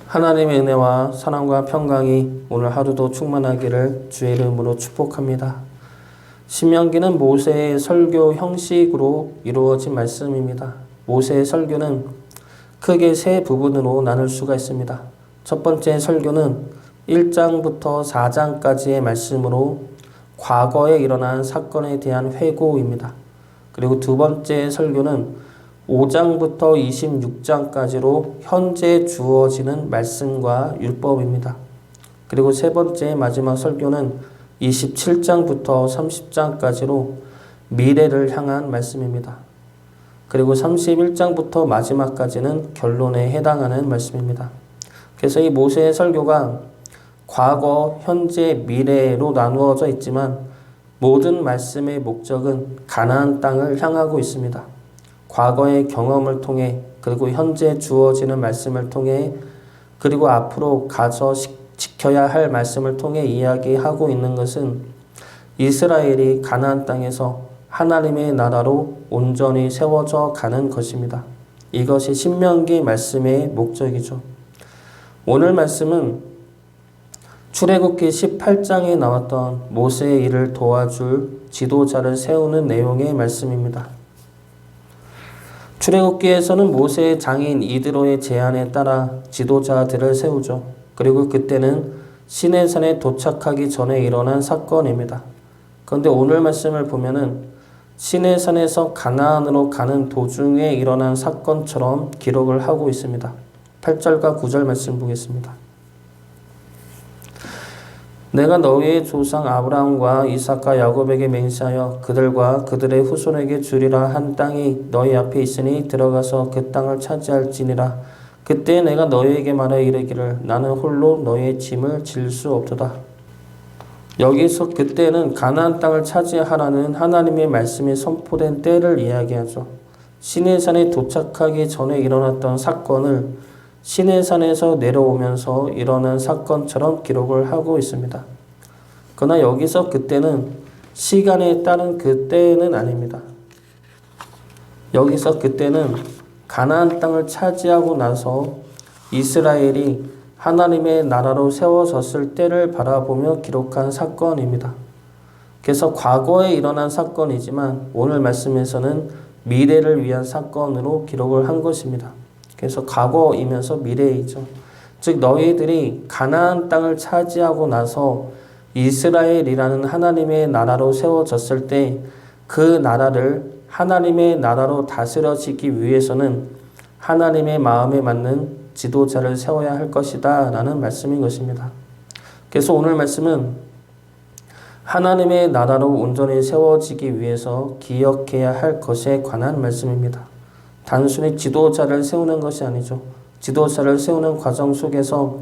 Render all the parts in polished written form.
하나님의 은혜와 사랑과 평강이 오늘 하루도 충만하기를 주의 이름으로 축복합니다. 신명기는 모세의 설교 형식으로 이루어진 말씀입니다. 모세의 설교는 크게 세 부분으로 나눌 수가 있습니다. 첫 번째 설교는 1장부터 4장까지의 말씀으로 과거에 일어난 사건에 대한 회고입니다. 그리고 두 번째 설교는 5장부터 26장까지로 현재 주어지는 말씀과 율법입니다. 그리고 세 번째 마지막 설교는 27장부터 30장까지로 미래를 향한 말씀입니다. 그리고 31장부터 마지막까지는 결론에 해당하는 말씀입니다. 그래서 이 모세의 설교가 과거, 현재, 미래로 나누어져 있지만 모든 말씀의 목적은 가나안 땅을 향하고 있습니다. 과거의 경험을 통해, 그리고 현재 주어지는 말씀을 통해, 그리고 앞으로 가서 지켜야 할 말씀을 통해 이야기하고 있는 것은 이스라엘이 가나안 땅에서 하나님의 나라로 온전히 세워져 가는 것입니다. 이것이 신명기 말씀의 목적이죠. 오늘 말씀은 출애굽기 18장에 나왔던 모세의 일을 도와줄 지도자를 세우는 내용의 말씀입니다. 출애굽기에서는 모세의 장인 이드로의 제안에 따라 지도자들을 세우죠. 그리고 그때는 시내산에 도착하기 전에 일어난 사건입니다. 그런데 오늘 말씀을 보면은 시내산에서 가나안으로 가는 도중에 일어난 사건처럼 기록을 하고 있습니다. 8절과 9절 말씀 보겠습니다. 내가 너희의 조상 아브라함과 이삭과 야곱에게 맹세하여 그들과 그들의 후손에게 주리라 한 땅이 너희 앞에 있으니 들어가서 그 땅을 차지할지니라. 그때 내가 너희에게 말하여 이르기를 나는 홀로 너희의 짐을 질 수 없도다. 여기서 그때는 가나안 땅을 차지하라는 하나님의 말씀이 선포된 때를 이야기하죠. 시내산에 도착하기 전에 일어났던 사건을 시내산에서 내려오면서 일어난 사건처럼 기록을 하고 있습니다. 그러나 여기서 그때는 시간에 따른 그때는 아닙니다. 여기서 그때는 가나안 땅을 차지하고 나서 이스라엘이 하나님의 나라로 세워졌을 때를 바라보며 기록한 사건입니다. 그래서 과거에 일어난 사건이지만 오늘 말씀에서는 미래를 위한 사건으로 기록을 한 것입니다. 그래서 과거이면서 미래이죠. 즉 너희들이 가나안 땅을 차지하고 나서 이스라엘이라는 하나님의 나라로 세워졌을 때 그 나라를 하나님의 나라로 다스려지기 위해서는 하나님의 마음에 맞는 지도자를 세워야 할 것이다 라는 말씀인 것입니다. 그래서 오늘 말씀은 하나님의 나라로 온전히 세워지기 위해서 기억해야 할 것에 관한 말씀입니다. 단순히 지도자를 세우는 것이 아니죠. 지도자를 세우는 과정 속에서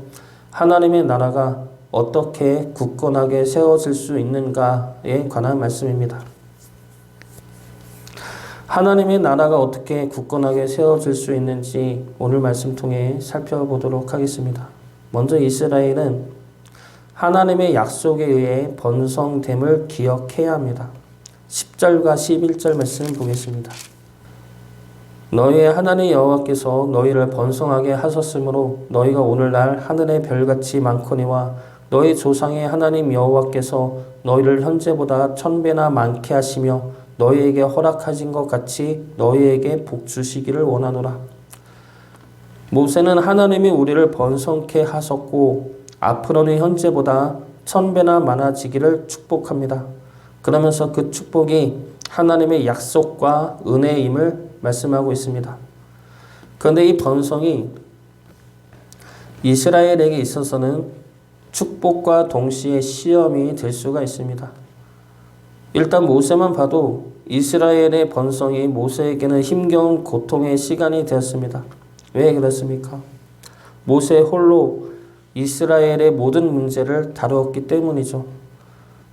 하나님의 나라가 어떻게 굳건하게 세워질 수 있는가에 관한 말씀입니다. 하나님의 나라가 어떻게 굳건하게 세워질 수 있는지 오늘 말씀 통해 살펴보도록 하겠습니다. 먼저 이스라엘은 하나님의 약속에 의해 번성됨을 기억해야 합니다. 10절과 11절 말씀 보겠습니다. 너희의 하나님 여호와께서 너희를 번성하게 하셨으므로 너희가 오늘날 하늘의 별같이 많거니와 너희 조상의 하나님 여호와께서 너희를 현재보다 1000배나 많게 하시며 너희에게 허락하신 것 같이 너희에게 복 주시기를 원하노라. 모세는 하나님이 우리를 번성케 하셨고 앞으로는 현재보다 1000배나 많아지기를 축복합니다. 그러면서 그 축복이 하나님의 약속과 은혜임을 말씀하고 있습니다. 그런데 이 번성이 이스라엘에게 있어서는 축복과 동시에 시험이 될 수가 있습니다. 일단 모세만 봐도 이스라엘의 번성이 모세에게는 힘겨운 고통의 시간이 되었습니다. 왜 그렇습니까? 모세 홀로 이스라엘의 모든 문제를 다루었기 때문이죠.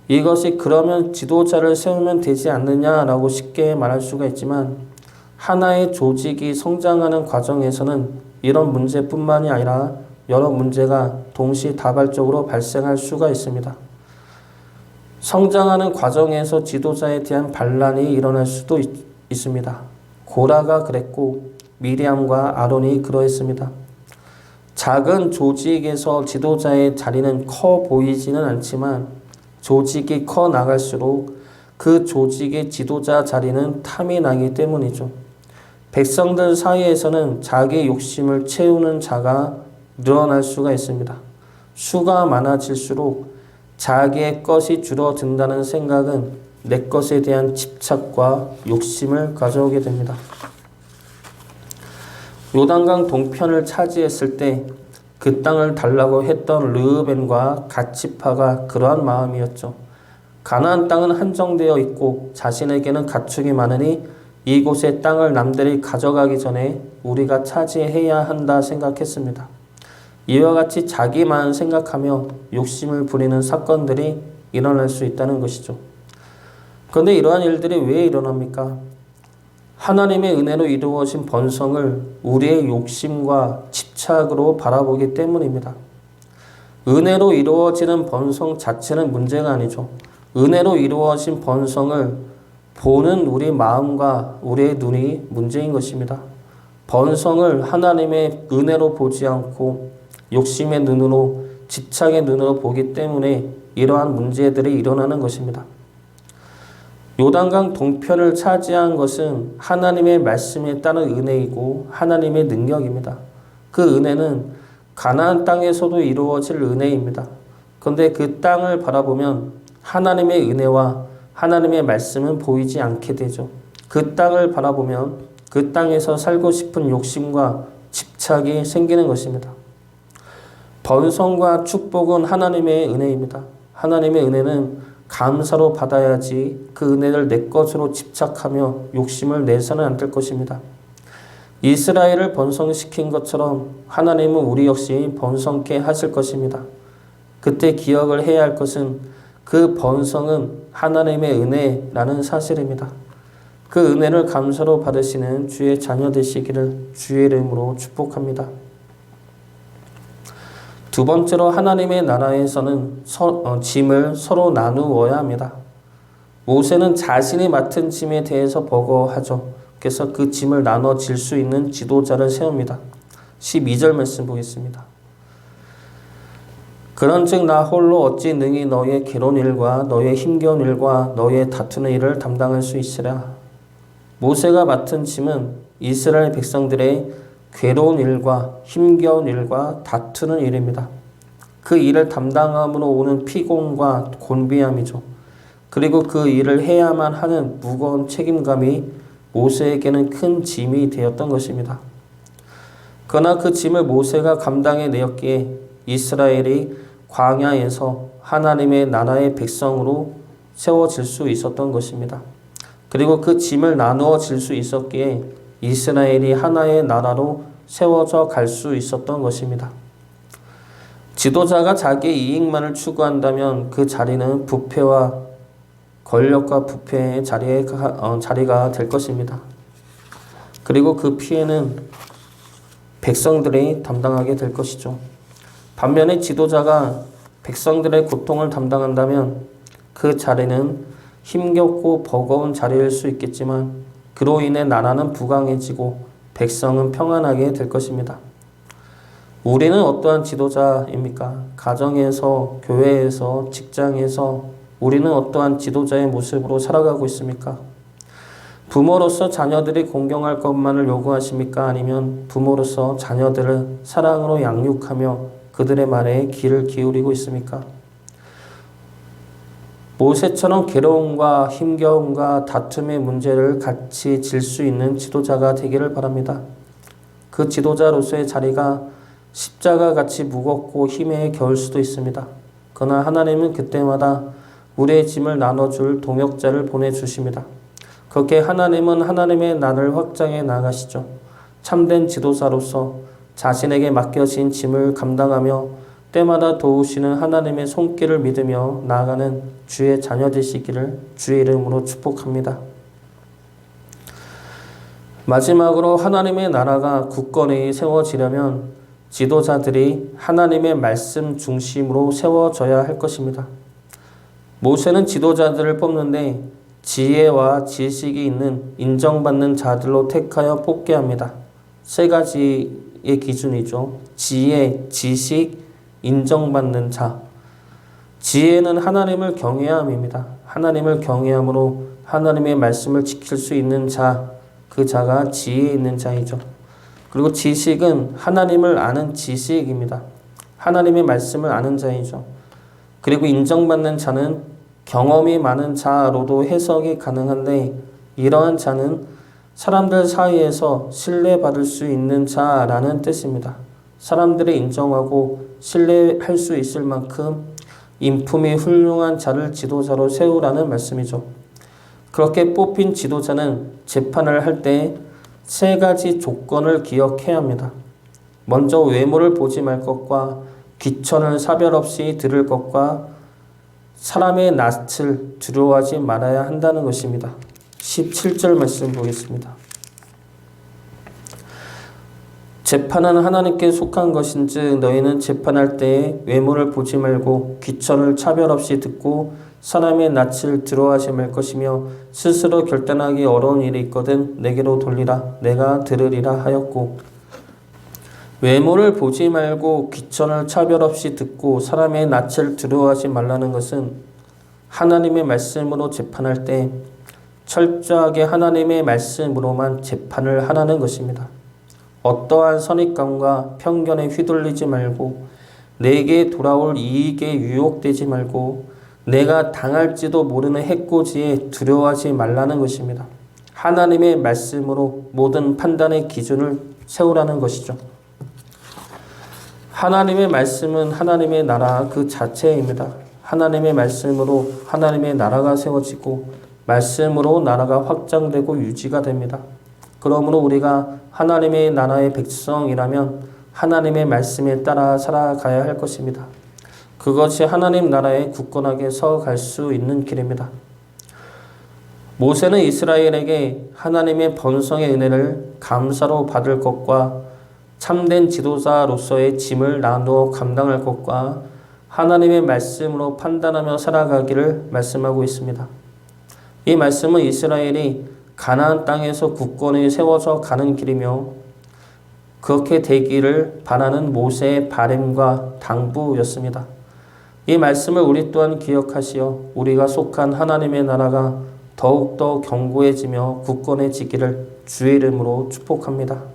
이것이 그러면 지도자를 세우면 되지 않느냐라고 쉽게 말할 수가 있지만 하나의 조직이 성장하는 과정에서는 이런 문제뿐만이 아니라 여러 문제가 동시다발적으로 발생할 수가 있습니다. 성장하는 과정에서 지도자에 대한 반란이 일어날 수도 있습니다. 고라가 그랬고 미리암과 아론이 그러했습니다. 작은 조직에서 지도자의 자리는 커 보이지는 않지만 조직이 커 나갈수록 그 조직의 지도자 자리는 탐이 나기 때문이죠. 백성들 사이에서는 자기 욕심을 채우는 자가 늘어날 수가 있습니다. 수가 많아질수록 자기의 것이 줄어든다는 생각은 내 것에 대한 집착과 욕심을 가져오게 됩니다. 요단강 동편을 차지했을 때 그 땅을 달라고 했던 르우벤과 갓지파가 그러한 마음이었죠. 가나안 땅은 한정되어 있고 자신에게는 가축이 많으니 이곳의 땅을 남들이 가져가기 전에 우리가 차지해야 한다 생각했습니다. 이와 같이 자기만 생각하며 욕심을 부리는 사건들이 일어날 수 있다는 것이죠. 그런데 이러한 일들이 왜 일어납니까? 하나님의 은혜로 이루어진 번성을 우리의 욕심과 집착으로 바라보기 때문입니다. 은혜로 이루어지는 번성 자체는 문제가 아니죠. 은혜로 이루어진 번성을 보는 우리 마음과 우리의 눈이 문제인 것입니다. 번성을 하나님의 은혜로 보지 않고 욕심의 눈으로, 집착의 눈으로 보기 때문에 이러한 문제들이 일어나는 것입니다. 요단강 동편을 차지한 것은 하나님의 말씀에 따른 은혜이고 하나님의 능력입니다. 그 은혜는 가나안 땅에서도 이루어질 은혜입니다. 그런데 그 땅을 바라보면 하나님의 은혜와 하나님의 말씀은 보이지 않게 되죠. 그 땅을 바라보면 그 땅에서 살고 싶은 욕심과 집착이 생기는 것입니다. 번성과 축복은 하나님의 은혜입니다. 하나님의 은혜는 감사로 받아야지 그 은혜를 내 것으로 집착하며 욕심을 내서는 안 될 것입니다. 이스라엘을 번성시킨 것처럼 하나님은 우리 역시 번성케 하실 것입니다. 그때 기억을 해야 할 것은 그 번성은 하나님의 은혜라는 사실입니다. 그 은혜를 감사로 받으시는 주의 자녀 되시기를 주의 이름으로 축복합니다. 두 번째로 하나님의 나라에서는 짐을 서로 나누어야 합니다. 모세는 자신이 맡은 짐에 대해서 버거워하죠. 그래서 그 짐을 나눠 질 수 있는 지도자를 세웁니다. 12절 말씀 보겠습니다. 그런즉 나 홀로 어찌 능히 너의 괴로운 일과 너의 힘겨운 일과 너의 다투는 일을 담당할 수 있으랴. 모세가 맡은 짐은 이스라엘 백성들의 괴로운 일과 힘겨운 일과 다투는 일입니다. 그 일을 담당함으로 오는 피곤과 곤비함이죠. 그리고 그 일을 해야만 하는 무거운 책임감이 모세에게는 큰 짐이 되었던 것입니다. 그러나 그 짐을 모세가 감당해 내었기에 이스라엘이 광야에서 하나님의 나라의 백성으로 세워질 수 있었던 것입니다. 그리고 그 짐을 나누어 질 수 있었기에 이스라엘이 하나의 나라로 세워져 갈 수 있었던 것입니다. 지도자가 자기의 이익만을 추구한다면 그 자리는 부패와 권력과 부패의 자리가 될 것입니다. 그리고 그 피해는 백성들이 담당하게 될 것이죠. 반면에 지도자가 백성들의 고통을 담당한다면 그 자리는 힘겹고 버거운 자리일 수 있겠지만 그로 인해 나라는 부강해지고 백성은 평안하게 될 것입니다. 우리는 어떠한 지도자입니까? 가정에서, 교회에서, 직장에서 우리는 어떠한 지도자의 모습으로 살아가고 있습니까? 부모로서 자녀들이 공경할 것만을 요구하십니까? 아니면 부모로서 자녀들을 사랑으로 양육하며 그들의 말에 귀를 기울이고 있습니까? 모세처럼 괴로움과 힘겨움과 다툼의 문제를 같이 질 수 있는 지도자가 되기를 바랍니다. 그 지도자로서의 자리가 십자가같이 무겁고 힘에 겨울 수도 있습니다. 그러나 하나님은 그때마다 우리의 짐을 나눠줄 동역자를 보내주십니다. 그렇게 하나님은 하나님의 나라를 확장해 나가시죠. 참된 지도자로서 자신에게 맡겨진 짐을 감당하며 때마다 도우시는 하나님의 손길을 믿으며 나아가는 주의 자녀 되시기를 주의 이름으로 축복합니다. 마지막으로 하나님의 나라가 굳건히 세워지려면 지도자들이 하나님의 말씀 중심으로 세워져야 할 것입니다. 모세는 지도자들을 뽑는데 지혜와 지식이 있는 인정받는 자들로 택하여 뽑게 합니다. 세 가지 지식의 기준이죠. 지혜, 지식, 인정받는 자. 지혜는 하나님을 경외함입니다. 하나님을 경외함으로 하나님의 말씀을 지킬 수 있는 자, 그 자가 지혜 있는 자이죠. 그리고 지식은 하나님을 아는 지식입니다. 하나님의 말씀을 아는 자이죠. 그리고 인정받는 자는 경험이 많은 자로도 해석이 가능한데, 이러한 자는 사람들 사이에서 신뢰받을 수 있는 자라는 뜻입니다. 사람들이 인정하고 신뢰할 수 있을 만큼 인품이 훌륭한 자를 지도자로 세우라는 말씀이죠. 그렇게 뽑힌 지도자는 재판을 할 때 세 가지 조건을 기억해야 합니다. 먼저 외모를 보지 말 것과 귀천을 사별 없이 들을 것과 사람의 낯을 두려워하지 말아야 한다는 것입니다. 17절 말씀 보겠습니다. 재판은 하나님께 속한 것인즉 너희는 재판할 때에 외모를 보지 말고 귀천을 차별 없이 듣고 사람의 낯을 두려워하지 말 것이며 스스로 결단하기 어려운 일이 있거든 내게로 돌리라 내가 들으리라 하였고, 외모를 보지 말고 귀천을 차별 없이 듣고 사람의 낯을 두려워하지 말라는 것은 하나님의 말씀으로 재판할 때 철저하게 하나님의 말씀으로만 재판을 하라는 것입니다. 어떠한 선입감과 편견에 휘둘리지 말고 내게 돌아올 이익에 유혹되지 말고 내가 당할지도 모르는 해코지에 두려워하지 말라는 것입니다. 하나님의 말씀으로 모든 판단의 기준을 세우라는 것이죠. 하나님의 말씀은 하나님의 나라 그 자체입니다. 하나님의 말씀으로 하나님의 나라가 세워지고 말씀으로 나라가 확장되고 유지가 됩니다. 그러므로 우리가 하나님의 나라의 백성이라면 하나님의 말씀에 따라 살아가야 할 것입니다. 그것이 하나님 나라에 굳건하게 서갈 수 있는 길입니다. 모세는 이스라엘에게 하나님의 번성의 은혜를 감사로 받을 것과 참된 지도자로서의 짐을 나누어 감당할 것과 하나님의 말씀으로 판단하며 살아가기를 말씀하고 있습니다. 이 말씀은 이스라엘이 가나안 땅에서 굳건히 세워져 가는 길이며 그렇게 되기를 바라는 모세의 바람과 당부였습니다. 이 말씀을 우리 또한 기억하시어 우리가 속한 하나님의 나라가 더욱더 견고해지며 굳건해지기를 주의 이름으로 축복합니다.